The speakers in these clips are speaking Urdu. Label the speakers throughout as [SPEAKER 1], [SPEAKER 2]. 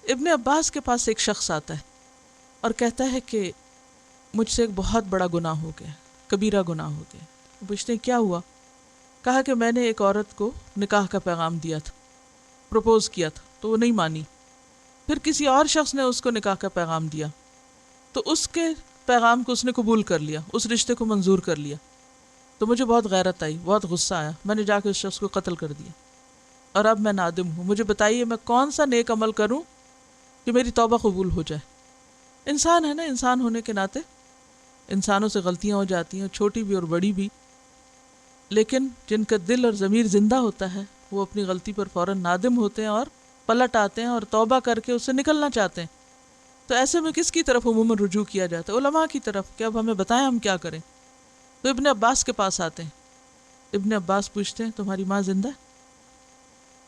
[SPEAKER 1] ابن عباس کے پاس ایک شخص آتا ہے اور کہتا ہے کہ مجھ سے ایک بہت بڑا گناہ ہو گیا، کبیرہ گناہ ہو گیا۔ پوچھتے ہیں کیا ہوا؟ کہا کہ میں نے ایک عورت کو نکاح کا پیغام دیا تھا، پروپوز کیا تھا تو وہ نہیں مانی، پھر کسی اور شخص نے اس کو نکاح کا پیغام دیا تو اس کے پیغام کو اس نے قبول کر لیا، اس رشتے کو منظور کر لیا، تو مجھے بہت غیرت آئی، بہت غصہ آیا، میں نے جا کے اس شخص کو قتل کر دیا اور اب میں نادم ہوں۔ مجھے بتائیے میں کون سا نیک عمل کروں کہ میری توبہ قبول ہو جائے؟ انسان ہے نا، انسان ہونے کے ناطے انسانوں سے غلطیاں ہو جاتی ہیں، چھوٹی بھی اور بڑی بھی، لیکن جن کا دل اور ضمیر زندہ ہوتا ہے وہ اپنی غلطی پر فوراً نادم ہوتے ہیں اور پلٹ آتے ہیں اور توبہ کر کے اس سے نکلنا چاہتے ہیں۔ تو ایسے میں کس کی طرف عموماً رجوع کیا جاتا ہے؟ علماء کی طرف کہ اب ہمیں بتائیں ہم کیا کریں۔ تو ابن عباس کے پاس آتے ہیں، ابن عباس پوچھتے ہیں تمہاری ماں زندہ ہے؟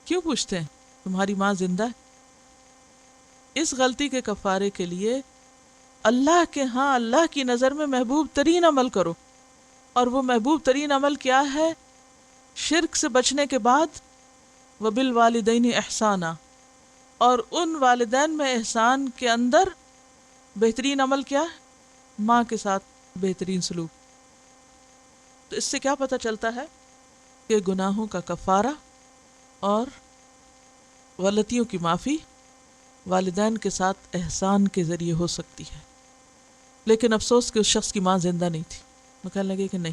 [SPEAKER 1] کیوں پوچھتے ہیں؟ تمہاری ماں زندہ ہے؟ اس غلطی کے کفارے کے لیے اللہ کے ہاں اللہ کی نظر میں محبوب ترین عمل کرو، اور وہ محبوب ترین عمل کیا ہے؟ شرک سے بچنے کے بعد وبالوالدین احسانا، اور ان والدین میں احسان کے اندر بہترین عمل کیا ہے؟ ماں کے ساتھ بہترین سلوک۔ تو اس سے کیا پتہ چلتا ہے کہ گناہوں کا کفارہ اور غلطیوں کی معافی والدین کے ساتھ احسان کے ذریعے ہو سکتی ہے۔ لیکن افسوس کہ اس شخص کی ماں زندہ نہیں تھی۔ وہ کہنے لگے کہ نہیں،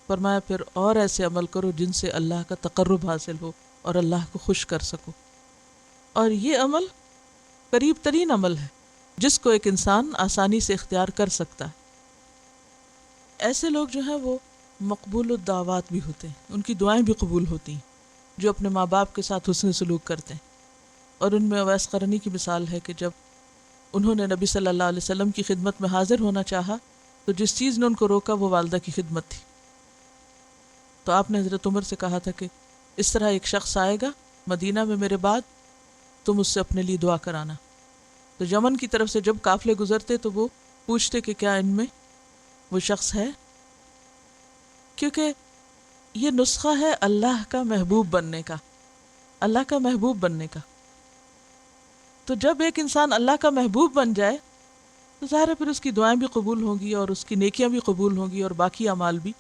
[SPEAKER 1] فرمایا پھر اور ایسے عمل کرو جن سے اللہ کا تقرب حاصل ہو اور اللہ کو خوش کر سکو۔ اور یہ عمل قریب ترین عمل ہے جس کو ایک انسان آسانی سے اختیار کر سکتا ہے۔ ایسے لوگ جو ہیں وہ مقبول الدعوات بھی ہوتے ہیں، ان کی دعائیں بھی قبول ہوتی ہیں، جو اپنے ماں باپ کے ساتھ حسن سلوک کرتے ہیں۔ اور ان میں اویس قرنی کی مثال ہے کہ جب انہوں نے نبی صلی اللہ علیہ وسلم کی خدمت میں حاضر ہونا چاہا تو جس چیز نے ان کو روکا وہ والدہ کی خدمت تھی۔ تو آپ نے حضرت عمر سے کہا تھا کہ اس طرح ایک شخص آئے گا مدینہ میں میرے بعد، تم اس سے اپنے لیے دعا کرانا۔ تو یمن کی طرف سے جب قافلے گزرتے تو وہ پوچھتے کہ کیا ان میں وہ شخص ہے، کیونکہ یہ نسخہ ہے اللہ کا محبوب بننے کا، اللہ کا محبوب بننے کا۔ تو جب ایک انسان اللہ کا محبوب بن جائے تو ظاہر ہے پھر اس کی دعائیں بھی قبول ہوں گی اور اس کی نیکیاں بھی قبول ہوں گی اور باقی اعمال بھی۔